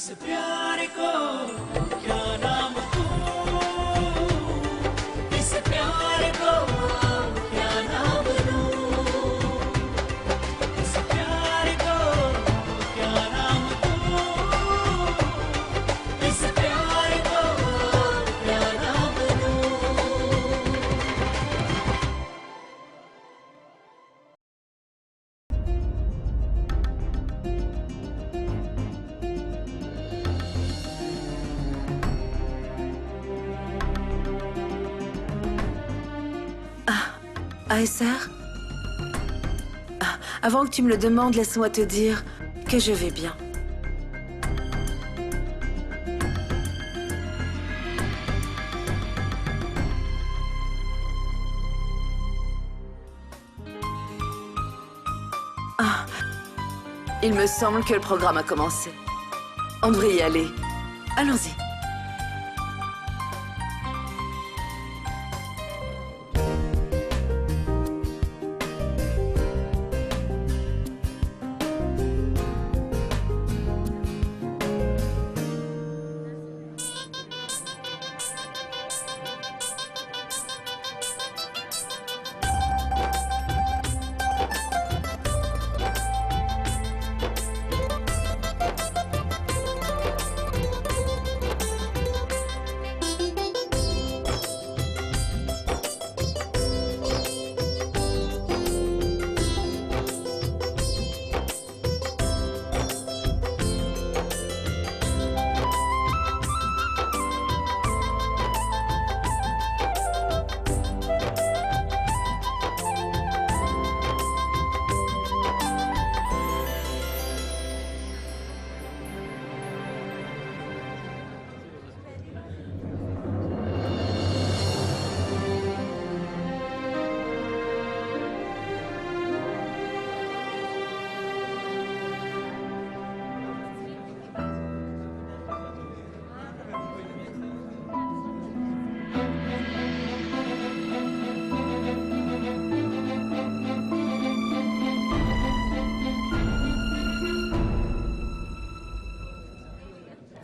इस प्यार को क्या नाम दूं, इस प्यार को क्या नाम दूं, इस प्यार को क्या नाम दूं, इस प्यार को क्या नाम दूं। Aesser? Avant que tu me le demandes, laisse-moi te dire que je vais bien. Il me semble que le programme a commencé. On devrait y aller. Allons-y.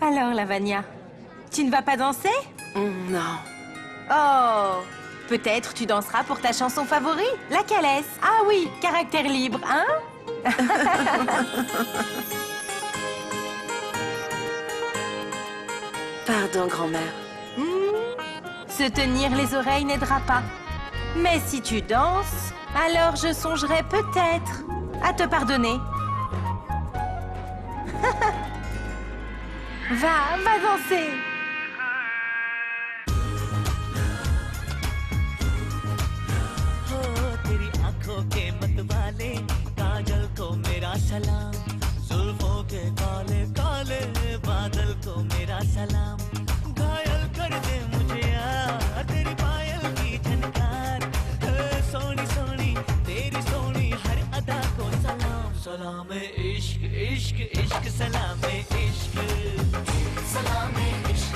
Alors, Lavania, tu ne vas pas danser? Non. Oh, peut-être tu danseras pour ta chanson favorite. Laquelle est-ce? Ah oui, caractère libre, hein? Pardon, grand-mère. Se tenir les oreilles n'aidera pas. Mais si tu danses, alors je songerai peut-être à te pardonner. Va danser. हो तेरी आंखों के मतवाले काजल को मेरा सलाम, जुल्फों के काले काले बादल को मेरा सलाम, घायल कर दे मुझे यार तेरी पायल की झनकार, सोनी सोनी तेरी सोनी हर अदा को सलाम, सलाम इश्क इश्क इश्क सलाम इश्क, सलाम इश्क।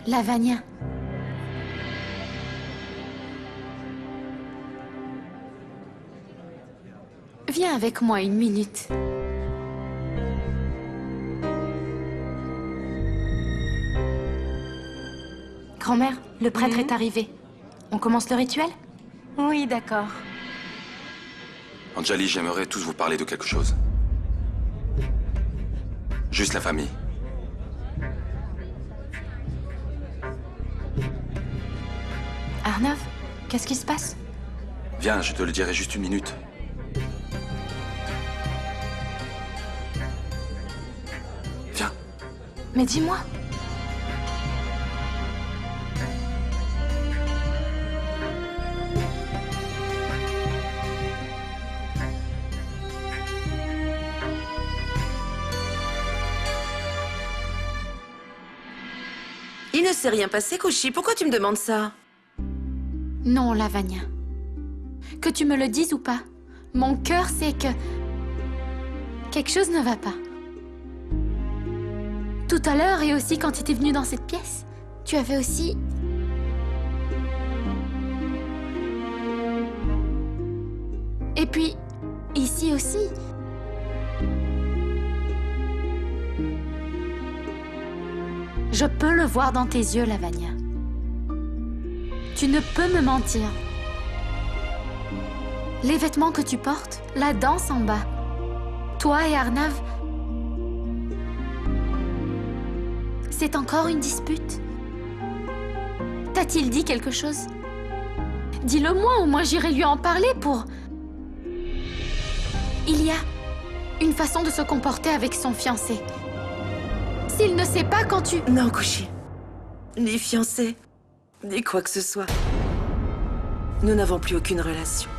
Lavagna. Viens avec moi 1 minute. Grand-mère, le prêtre est arrivé. On commence le rituel? Oui, d'accord. Anjali, j'aimerais tous vous parler de quelque chose. Juste la famille. Arnav, qu'est-ce qui se passe? Viens, je te le dirai juste 1 minute. Viens. Mais dis-moi. Il ne s'est rien passé, Kushi. Pourquoi tu me demandes ça? Non, Lavagna. Que tu me le dises ou pas, mon cœur sait que... quelque chose ne va pas. Tout à l'heure et aussi quand tu étais venu dans cette pièce, tu avais aussi... Et puis, ici aussi... Je peux le voir dans tes yeux, Lavagna. Tu ne peux me mentir. Les vêtements que tu portes, la danse en bas. Toi et Arnav... C'est encore une dispute? T'a-t-il dit quelque chose? Dis-le-moi, au moins j'irai lui en parler pour... Il y a une façon de se comporter avec son fiancé. S'il ne sait pas quand tu... Non, Kushi. Ni fiancé, ni quoi que ce soit. Nous n'avons plus aucune relation.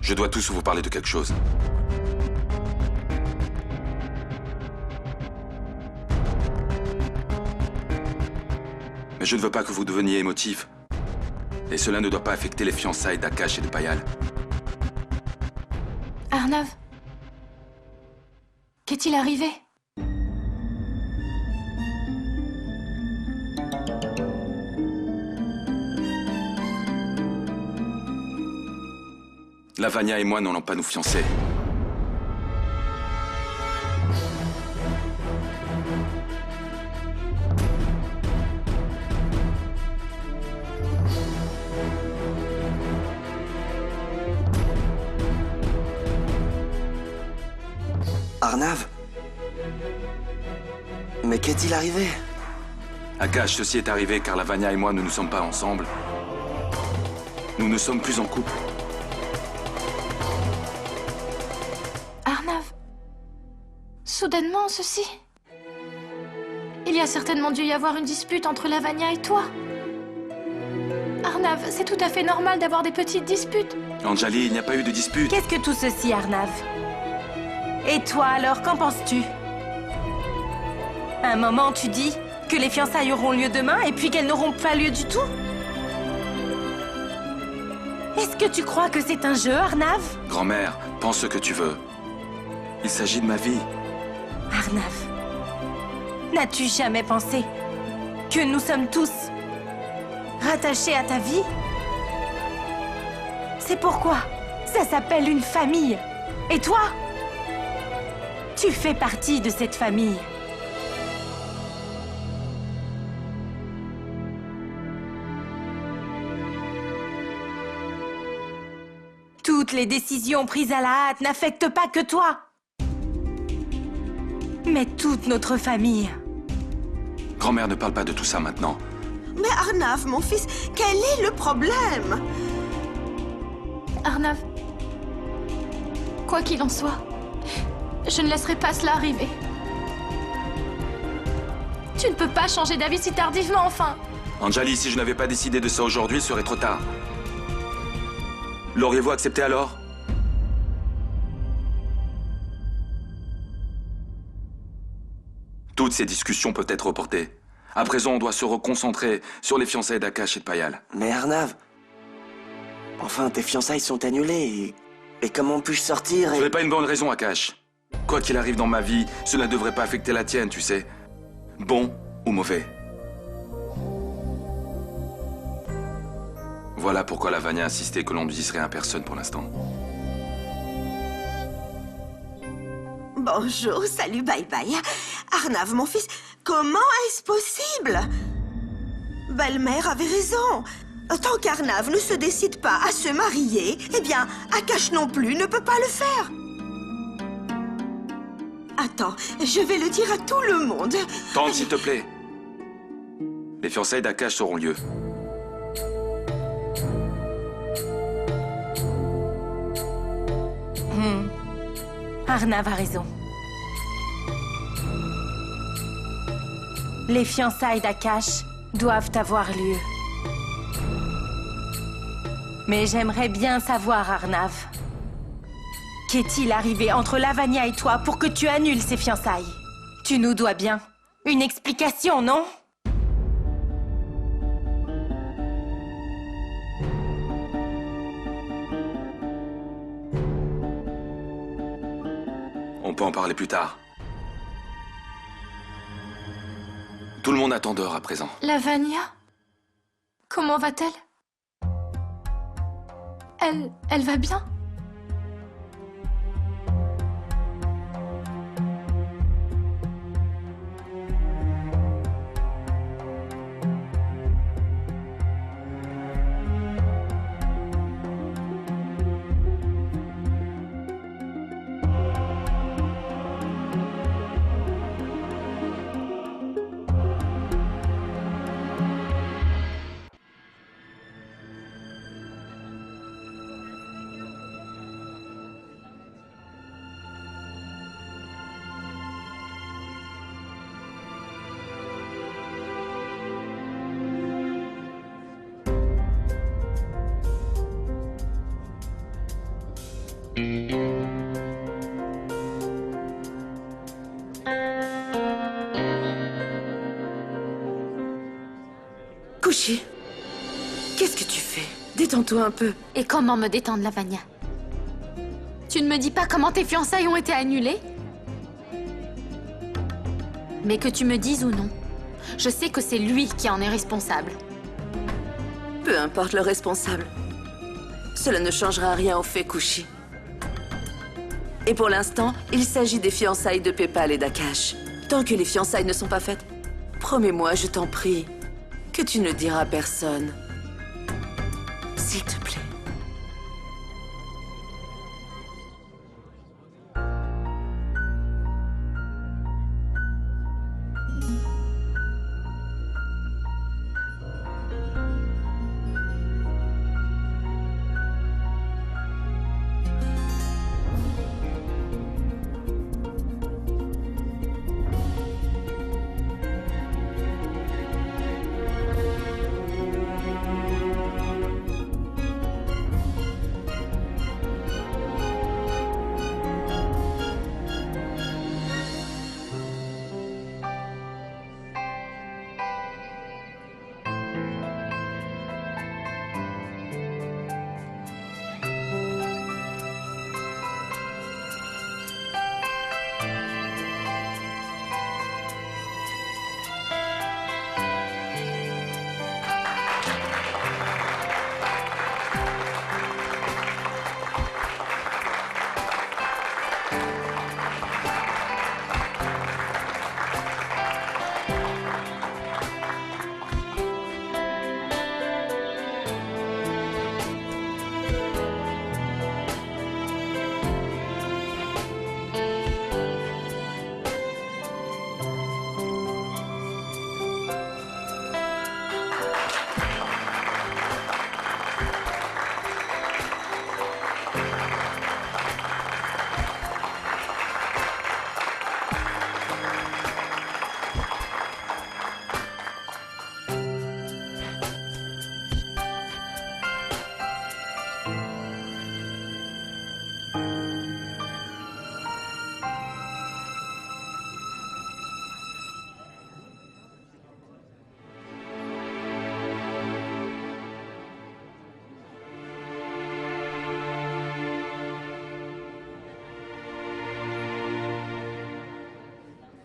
Je dois tous vous parler de quelque chose. Mais je ne veux pas que vous deveniez émotif. Et cela ne doit pas affecter les fiançailles d'Akash et de Payal. Arnav, qu'est-il arrivé? Lavagna et moi n'allons pas nous fiancer. Arnav? Mais qu'est-il arrivé? Akash, ceci est arrivé car Lavagna et moi ne nous sommes pas ensemble. Nous ne sommes plus en couple. Arnav, soudainement ceci? Il y a certainement dû y avoir une dispute entre Lavagna et toi. Arnav, c'est tout à fait normal d'avoir des petites disputes. Anjali, il n'y a pas eu de dispute. Qu'est-ce que tout ceci, Arnav? Et toi alors, qu'en penses-tu? À un moment, tu dis que les fiançailles auront lieu demain et puis qu'elles n'auront pas lieu du tout? Est-ce que tu crois que c'est un jeu, Arnav? Grand-mère, pense ce que tu veux. Il s'agit de ma vie. Arnav, n'as-tu jamais pensé que nous sommes tous rattachés à ta vie? C'est pourquoi ça s'appelle une famille. Et toi, tu fais partie de cette famille. Toutes les décisions prises à la hâte n'affectent pas que toi, mais toute notre famille. Grand-mère, ne parle pas de tout ça maintenant. Mais Arnav, mon fils, quel est le problème? Arnav, quoi qu'il en soit, je ne laisserai pas cela arriver. Tu ne peux pas changer d'avis si tardivement, enfin. Anjali, si je n'avais pas décidé de ça aujourd'hui, ce serait trop tard. L'auriez-vous accepté alors? Toutes ces discussions peuvent être reportées. À présent, on doit se reconcentrer sur les fiançailles d'Akash et de Payal. Mais Arnav... Enfin, tes fiançailles sont annulées et Et comment puis-je sortir Ce n'est pas une bonne raison, Akash. Quoi qu'il arrive dans ma vie, cela ne devrait pas affecter la tienne, tu sais. Bon ou mauvais. Voilà pourquoi Lavanya a insisté que l'on ne dise rien à personne pour l'instant. Bonjour, salut, bye bye. Arnav, mon fils, comment est-ce possible? Belle-mère avait raison. Tant qu'Arnav ne se décide pas à se marier, eh bien, Akash non plus ne peut pas le faire. Attends, je vais le dire à tout le monde. Tante, s'il te plaît. Les fiançailles d'Akash auront lieu. Arnav a raison. Les fiançailles d'Akash doivent avoir lieu. Mais j'aimerais bien savoir, Arnav. Qu'est-il arrivé entre Lavanya et toi pour que tu annules ces fiançailles? Tu nous dois bien une explication, non? On peut en parler plus tard. Tout le monde attend dehors à présent. Lavanya? Comment va-t-elle? Elle va bien? Kushi, qu'est-ce que tu fais? Détends-toi un peu. Et comment me détendre, Lavanya? Tu ne me dis pas comment tes fiançailles ont été annulées? Mais que tu me dises ou non, je sais que c'est lui qui en est responsable. Peu importe le responsable. Cela ne changera rien au fait, Kushi. Et pour l'instant, il s'agit des fiançailles de Pepal et d'Akash. Tant que les fiançailles ne sont pas faites, promets-moi, je t'en prie, que tu ne diras à personne. S'il te plaît.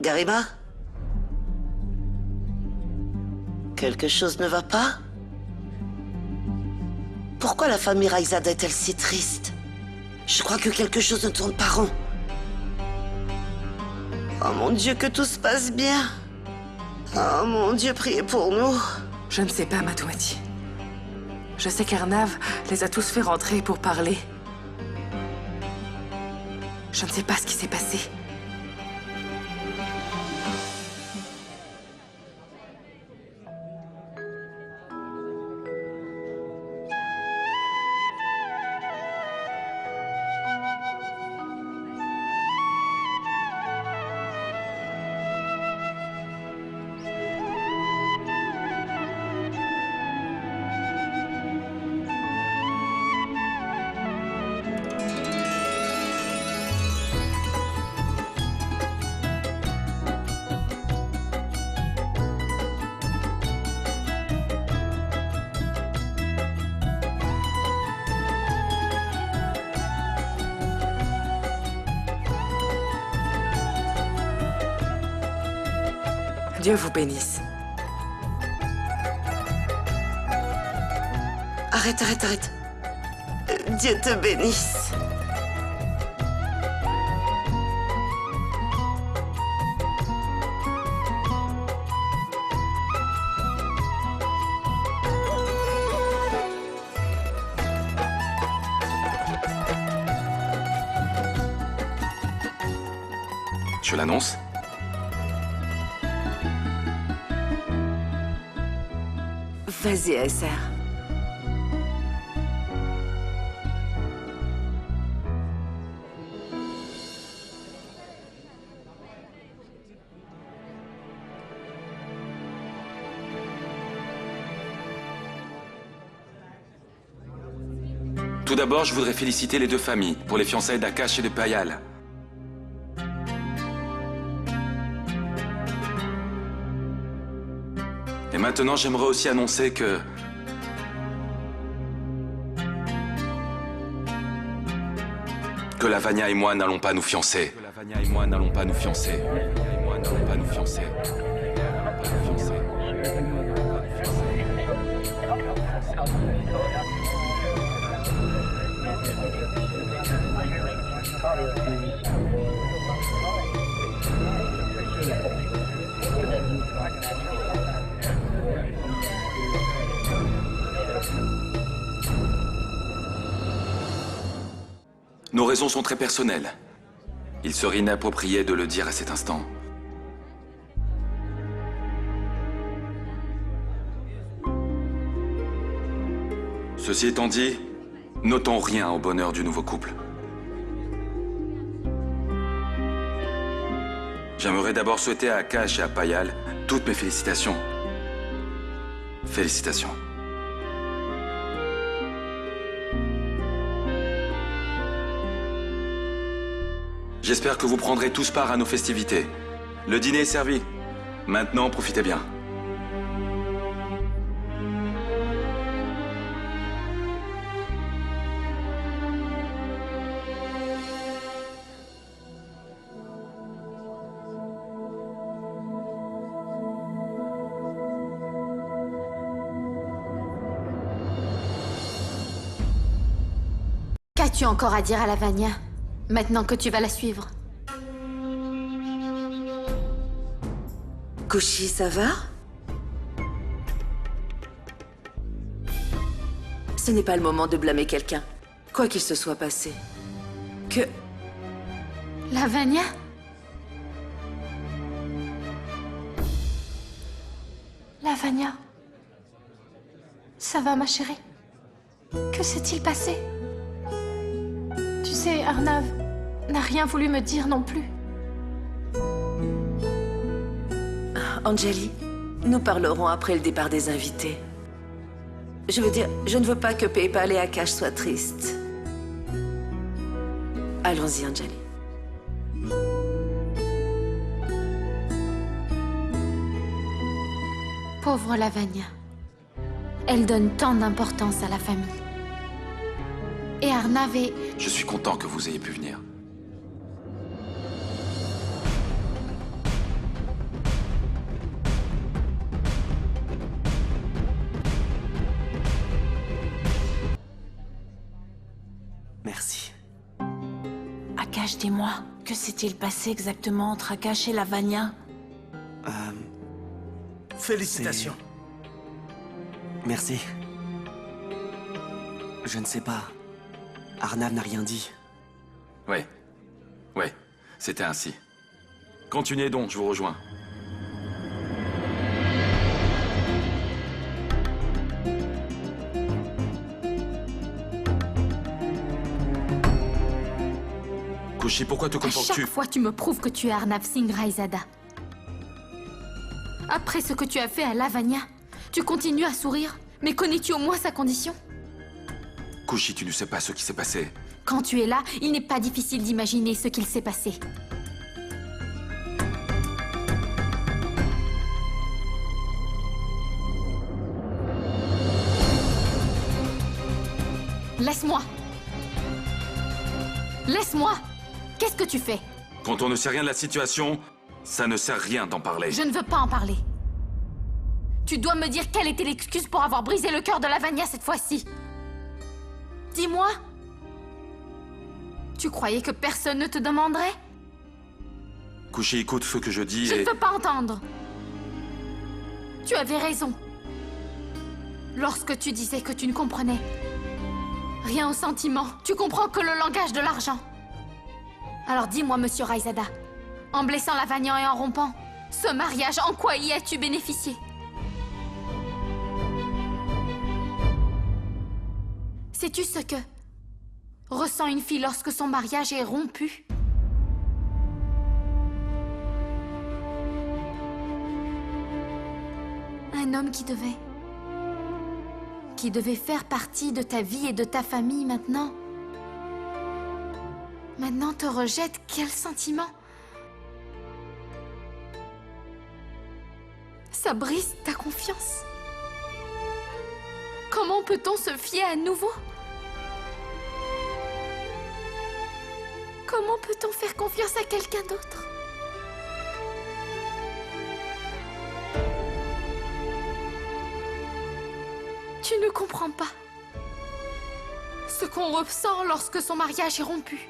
Garima? Quelque chose ne va pas? Pourquoi la famille Raizad est-elle si triste? Je crois que quelque chose ne tourne pas rond. Oh mon Dieu, que tout se passe bien. Oh mon Dieu, priez pour nous. Je ne sais pas, Madouati. Je sais qu'Arnav les a tous fait rentrer pour parler. Je ne sais pas ce qui s'est passé. Dieu vous bénisse. Arrête, arrête, arrête. Dieu te bénisse. Je l'annonce. Vas-y, Aesser. Tout d'abord, je voudrais féliciter les deux familles pour les fiançailles d'Akash et de Payal. Et maintenant, j'aimerais aussi annoncer que... Lavanya et moi n'allons pas nous fiancer. Nos raisons sont très personnelles. Il serait inapproprié de le dire à cet instant. Ceci étant dit, notons rien au bonheur du nouveau couple. J'aimerais d'abord souhaiter à Akash et à Payal toutes mes félicitations. Félicitations. J'espère que vous prendrez tous part à nos festivités. Le dîner est servi. Maintenant, profitez bien. Qu'as-tu encore à dire à Lavanya, maintenant que tu vas la suivre? Kushi, ça va? Ce n'est pas le moment de blâmer quelqu'un, quoi qu'il se soit passé. Lavanya? Lavanya? Ça va, ma chérie? Que s'est-il passé? Tu sais, Arnav n'a rien voulu me dire non plus. Anjali, nous parlerons après le départ des invités. Je veux dire, je ne veux pas que Paypal et Akash soient tristes. Allons-y, Anjali. Pauvre Lavanya. Elle donne tant d'importance à la famille. Et Arnav est... Je suis content que vous ayez pu venir. Akash, dis-moi, que s'est-il passé exactement entre Akash et Lavanya? Félicitations. Merci. Je ne sais pas. Arnav n'a rien dit. Ouais. Ouais, c'était ainsi. Continuez donc, je vous rejoins. Kushi, pourquoi te À chaque comportes-tu? fois, tu me prouves que tu es Arnav Singh Raizada. Après ce que tu as fait à Lavanya, tu continues à sourire. Mais connais-tu au moins sa condition? Kushi, tu ne sais pas ce qui s'est passé. Quand tu es là, il n'est pas difficile d'imaginer ce qu'il s'est passé. Laisse-moi! Laisse-moi! Qu'est-ce que tu fais? Quand on ne sait rien de la situation, ça ne sert à rien d'en parler. Je ne veux pas en parler. Tu dois me dire quelle était l'excuse pour avoir brisé le cœur de Lavanya cette fois-ci. Dis-moi. Tu croyais que personne ne te demanderait? Kushi, écoute ce que je dis Je et... ne veux pas entendre. Tu avais raison. Lorsque tu disais que tu ne comprenais rien au sentiment, tu comprends que le langage de l'argent. Alors dis-moi, monsieur Raizada, en blessant Lavanya et en rompant ce mariage, en quoi y as-tu bénéficié? Sais-tu ce que ressent une fille lorsque son mariage est rompu? Un homme qui devait faire partie de ta vie et de ta famille maintenant te rejette. Quel sentiment? Ça brise ta confiance. Comment peut-on se fier à nouveau? Comment peut-on faire confiance à quelqu'un d'autre? Tu ne comprends pas ce qu'on ressent lorsque son mariage est rompu.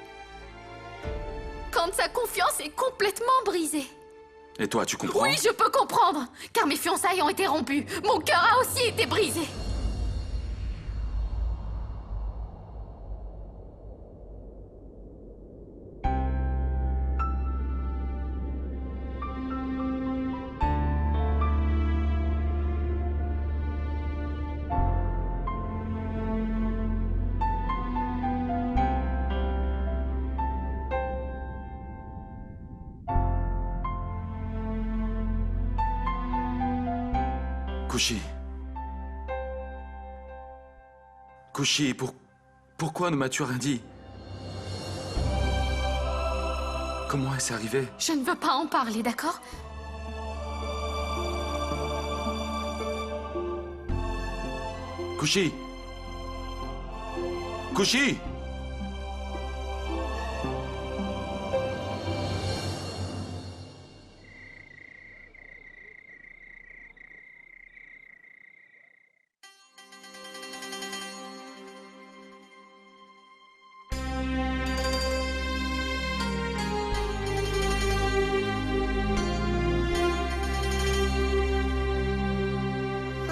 Quand sa confiance est complètement brisée. Et toi, tu comprends? Oui, je peux comprendre, car mes fiançailles ont été rompues. Mon cœur a aussi été brisé. Kushi. Kushi, pourquoi ne m'as-tu rien dit? Comment est-ce arrivé? Je ne veux pas en parler, d'accord? Kushi! Kushi!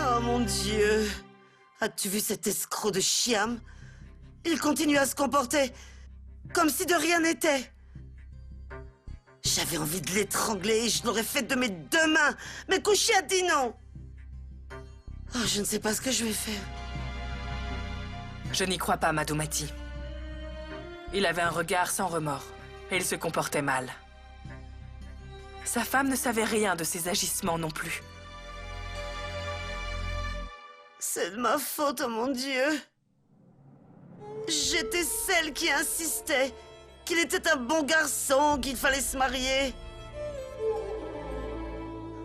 Oh mon Dieu! As-tu vu cet escroc de Shyam? Il continue à se comporter comme si de rien n'était. J'avais envie de l'étrangler et je l'aurais fait de mes deux mains. Mais Kushi a dit non. Oh, je ne sais pas ce que je vais faire. Je n'y crois pas, Madhumati. Il avait un regard sans remords et il se comportait mal. Sa femme ne savait rien de ses agissements non plus. C'est de ma faute, oh mon Dieu. J'étais celle qui insistait qu'il était un bon garçon, qu'il fallait se marier.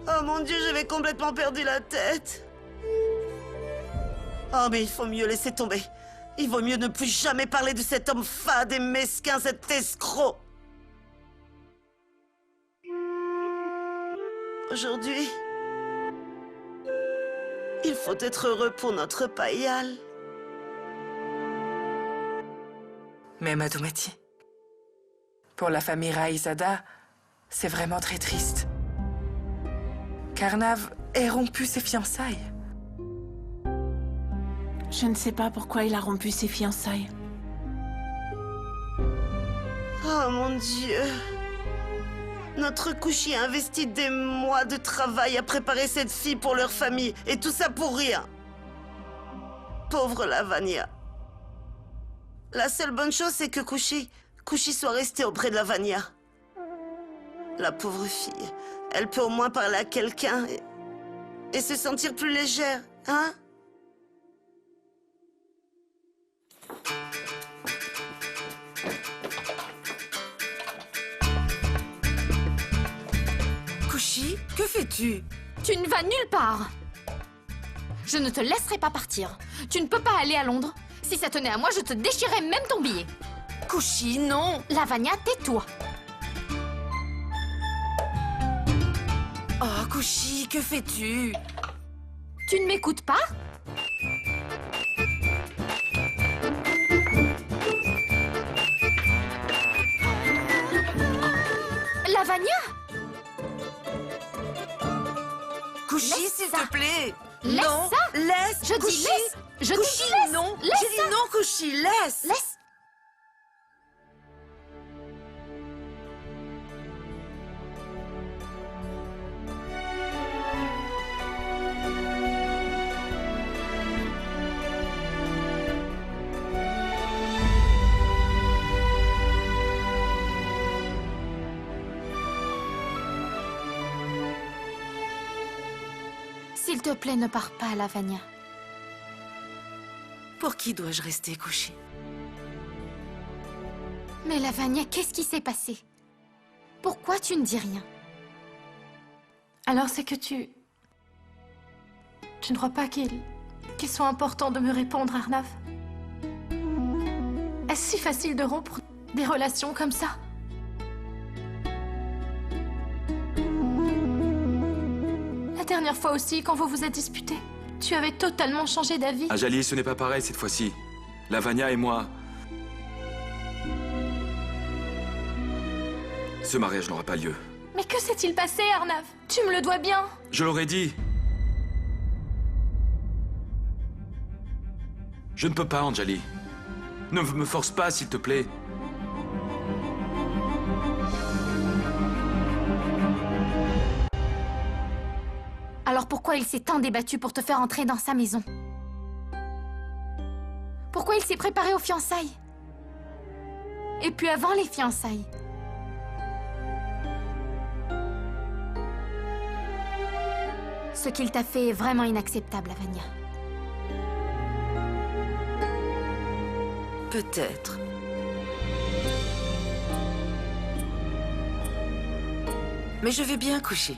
Oh mon Dieu, j'avais complètement perdu la tête. Oh, mais il faut mieux laisser tomber. Il vaut mieux ne plus jamais parler de cet homme fade et mesquin, cet escroc. Aujourd'hui, il faut être heureux pour notre Payal. Mais Madhumati, Pour la famille Raizada, c'est vraiment très triste. Qu'Arnav ait rompu ses fiançailles. Je ne sais pas pourquoi il a rompu ses fiançailles. Oh mon Dieu. Notre Kushi a investi des mois de travail à préparer cette fille pour leur famille. Et tout ça pour rien. Pauvre Lavanya. La seule bonne chose, c'est que Kushi soit restée auprès de Lavanya. La pauvre fille. Elle peut au moins parler à quelqu'un et se sentir plus légère, hein? Kushi, que fais-tu? Tu ne vas nulle part. Je ne te laisserai pas partir. Tu ne peux pas aller à Londres. Si ça tenait à moi, je te déchirais même ton billet. Kushi, non. Lavanya, tais-toi. Oh, Kushi, que fais-tu? Tu ne m'écoutes pas? Lavanya? Kushi, Laisse s'il ça. te plaît. Laisse non, ça. laisse. Je dis Kushi. laisse. Je Kushi, dis laisse. non. Laisse J'ai dit ça. non, Kushi, laisse. Laisse. S'il te plaît, ne pars pas, Lavanya. Pour qui dois-je rester, Kushi? Mais Lavanya, qu'est-ce qui s'est passé? Pourquoi tu ne dis rien? Alors c'est que tu ne crois pas qu'il soit important de me répondre, Arnav? Est-ce si facile de rompre des relations comme ça? La dernière fois aussi, quand vous vous êtes disputés, tu avais totalement changé d'avis. Anjali, ce n'est pas pareil cette fois-ci. Lavanya et moi... Ce mariage n'aura pas lieu. Mais que s'est-il passé, Arnav? Tu me le dois bien. Je l'aurais dit. Je ne peux pas, Anjali. Ne me force pas, s'il te plaît. Alors pourquoi il s'est tant débattu pour te faire entrer dans sa maison? Pourquoi il s'est préparé aux fiançailles? Et puis avant les fiançailles? Ce qu'il t'a fait est vraiment inacceptable, Lavanya. Peut-être. Mais je vais bien, Kushi.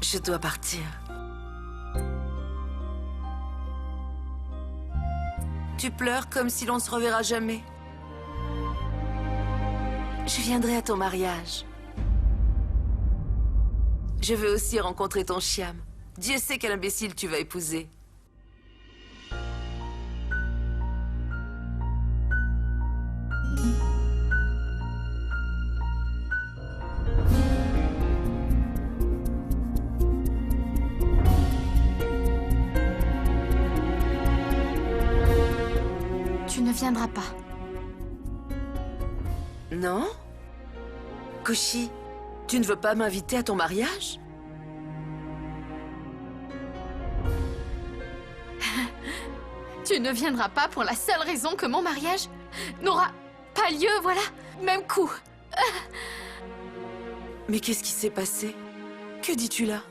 Je dois partir. Tu pleures comme si l'on ne se reverra jamais. Je viendrai à ton mariage. Je veux aussi rencontrer ton Shyam. Dieu sait quel imbécile tu vas épouser. Tu ne viendras pas. Non? Kushi, tu ne veux pas m'inviter à ton mariage? Tu ne viendras pas pour la seule raison que mon mariage n'aura pas lieu, voilà. Même coup. Mais qu'est-ce qui s'est passé? Que dis-tu là?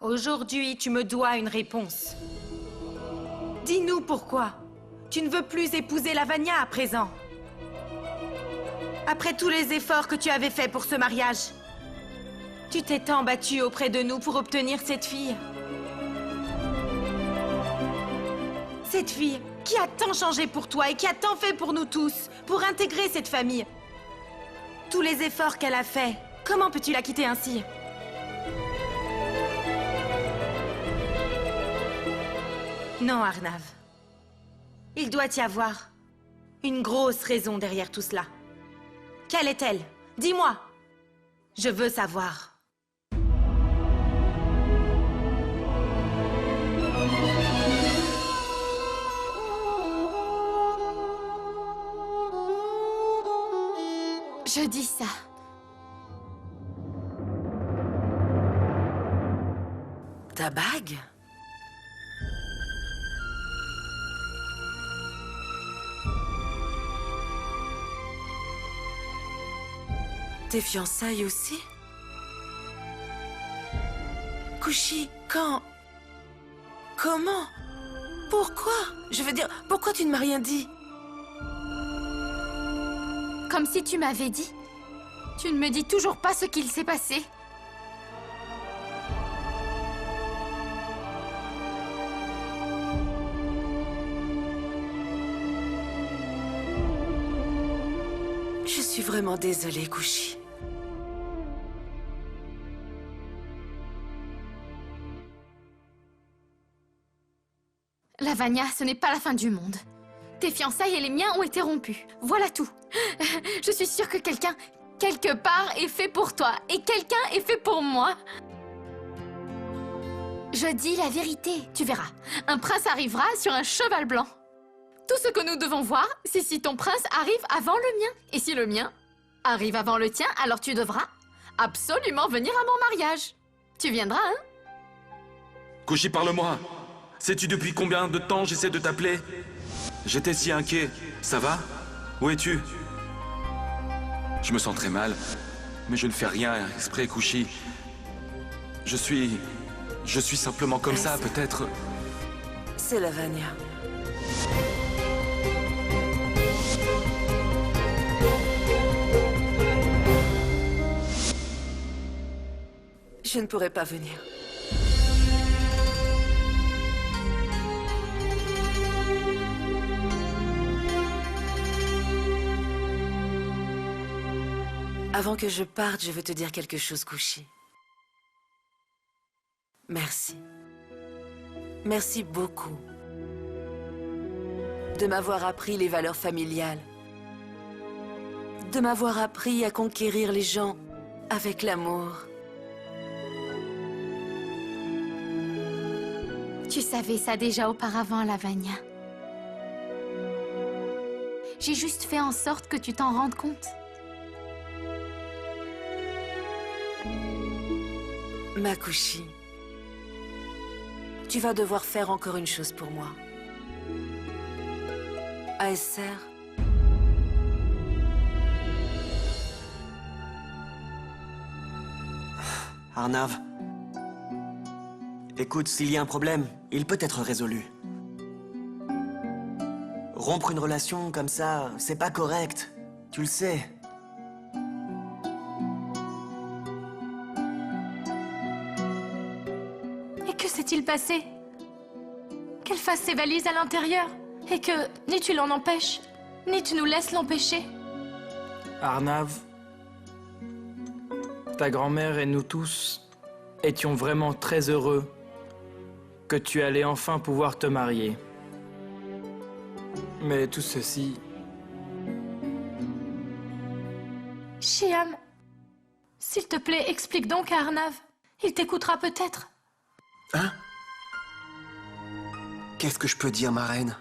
Aujourd'hui, tu me dois une réponse. Dis-nous pourquoi. Tu ne veux plus épouser Lavanya à présent. Après tous les efforts que tu avais faits pour ce mariage. Tu t'es tant battu auprès de nous pour obtenir cette fille. Cette fille qui a tant changé pour toi et qui a tant fait pour nous tous, pour intégrer cette famille. Tous les efforts qu'elle a faits, comment peux-tu la quitter ainsi? Non, Arnav. Il doit y avoir une grosse raison derrière tout cela. Quelle est-elle? Dis-moi. Je veux savoir. Je dis ça. Ta bague? Tes fiançailles aussi? Kushi, quand? Comment? Pourquoi? Je veux dire, pourquoi tu ne m'as rien dit? Comme si tu m'avais dit. Tu ne me dis toujours pas ce qu'il s'est passé. Je suis vraiment désolée, Kushi. Lavagna, ce n'est pas la fin du monde. Tes fiançailles et les miens ont été rompus. Voilà tout. Je suis sûre que quelqu'un, quelque part, est fait pour toi. Et quelqu'un est fait pour moi. Je dis la vérité. Tu verras. Un prince arrivera sur un cheval blanc. Tout ce que nous devons voir, c'est si ton prince arrive avant le mien. Et si le mien arrive avant le tien, alors tu devras absolument venir à mon mariage. Tu viendras, hein? Kushi, parle-moi. Sais-tu depuis combien de temps j'essaie de t'appeler? J'étais si inquiet. Ça va? Où es-tu? Je me sens très mal, mais je ne fais rien exprès, Kushi. Je suis simplement comme ça, peut-être. C'est Lavagna. Je ne pourrai pas venir. Avant que je parte, je veux te dire quelque chose, Kushi. Merci. Merci beaucoup. De m'avoir appris les valeurs familiales. De m'avoir appris à conquérir les gens avec l'amour. Tu savais ça déjà auparavant, Lavagna. J'ai juste fait en sorte que tu t'en rendes compte. Ma Kushi, tu vas devoir faire encore une chose pour moi. Aesser, Arnav. Écoute, s'il y a un problème, il peut être résolu. Rompre une relation comme ça, c'est pas correct. Tu le sais. Et que s'est-il passé? Qu'elle fasse ses valises à l'intérieur et que ni tu l'en empêches, ni tu nous laisses l'empêcher. Arnav, ta grand-mère et nous tous étions vraiment très heureux que tu allais enfin pouvoir te marier. Mais tout ceci... Shyam, s'il te plaît, explique donc à Arnav. Il t'écoutera peut-être. Hein? Qu'est-ce que je peux dire, ma reine?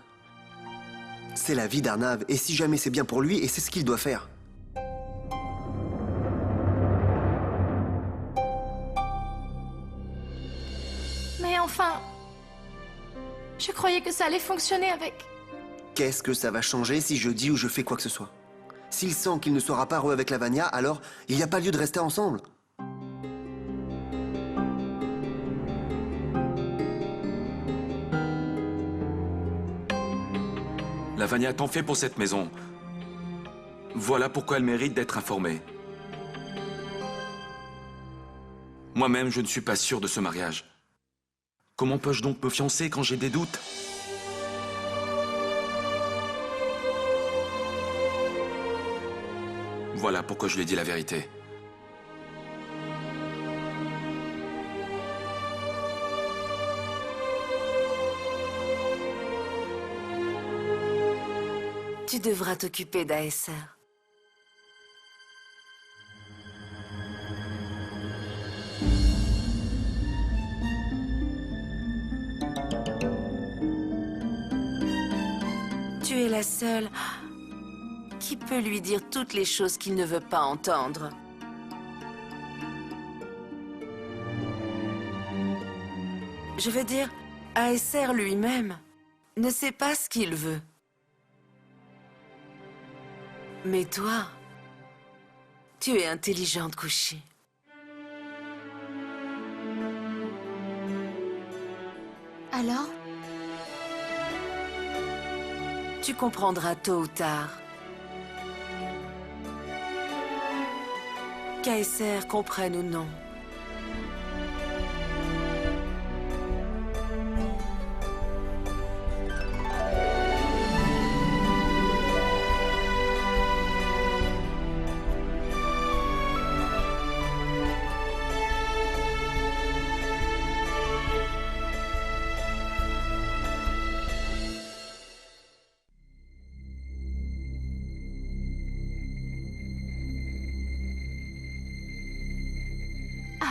C'est la vie d'Arnav, et si jamais c'est bien pour lui, et c'est ce qu'il doit faire. Mais enfin, je croyais que ça allait fonctionner avec... Qu'est-ce que ça va changer si je dis ou je fais quoi que ce soit? S'il sent qu'il ne sera pas heureux avec Lavagna, alors il n'y a pas lieu de rester ensemble. Lavagna a tant fait pour cette maison. Voilà pourquoi elle mérite d'être informée. Moi-même, je ne suis pas sûr de ce mariage. Comment peux-je donc me fiancer quand j'ai des doutes? Voilà pourquoi je lui ai dit la vérité. Tu devras t'occuper d'Aesser. Tu es la seule qui peut lui dire toutes les choses qu'il ne veut pas entendre. Je veux dire, Aesser lui-même ne sait pas ce qu'il veut. Mais toi, tu es intelligente, Kushi. Alors? Tu comprendras tôt ou tard qu'Aesser comprenne ou non.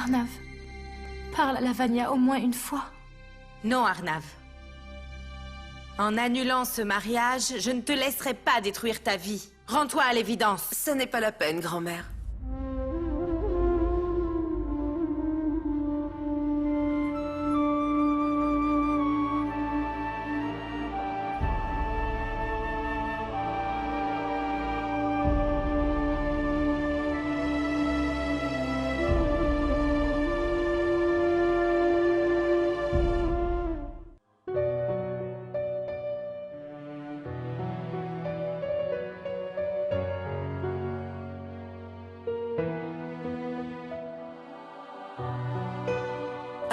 Arnav, parle à Lavanya au moins une fois. Non, Arnav. En annulant ce mariage, je ne te laisserai pas détruire ta vie. Rends-toi à l'évidence. Ce n'est pas la peine, grand-mère.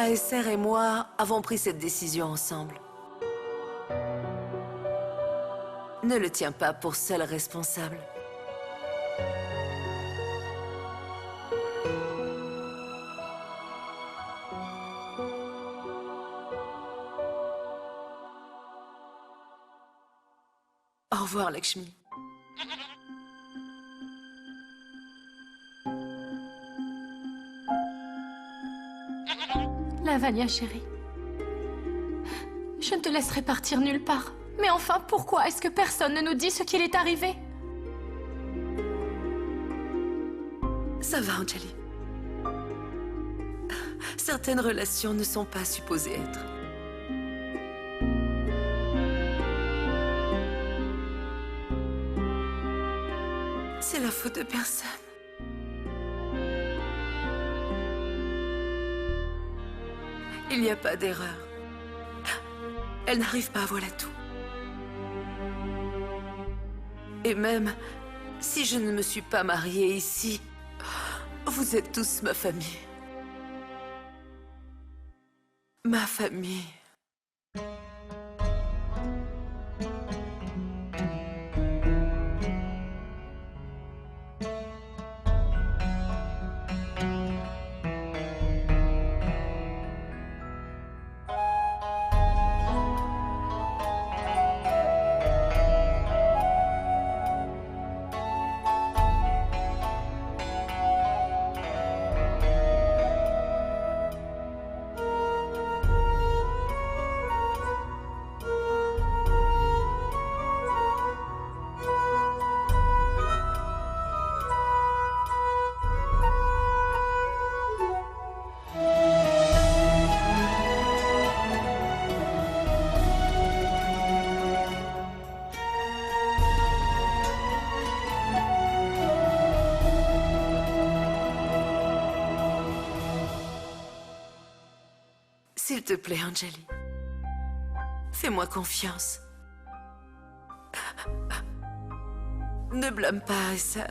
Aesser et moi avons pris cette décision ensemble. Ne le tiens pas pour seul responsable. Au revoir, Lakshmi. Lavanya, chérie. Je ne te laisserai partir nulle part. Mais enfin, pourquoi est-ce que personne ne nous dit ce qu'il est arrivé? Ça va, Anjali. Certaines relations ne sont pas supposées être. C'est la faute de personne. Il n'y a pas d'erreur. Elle n'arrive pas à voilà tout. Et même si je ne me suis pas mariée ici, vous êtes tous ma famille. Ma famille. S'il te plaît, Anjali. Fais-moi confiance. Ne blâme pas Aesser.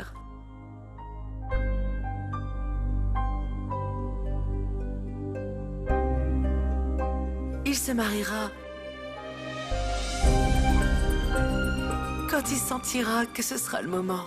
Il se mariera quand il sentira que ce sera le moment.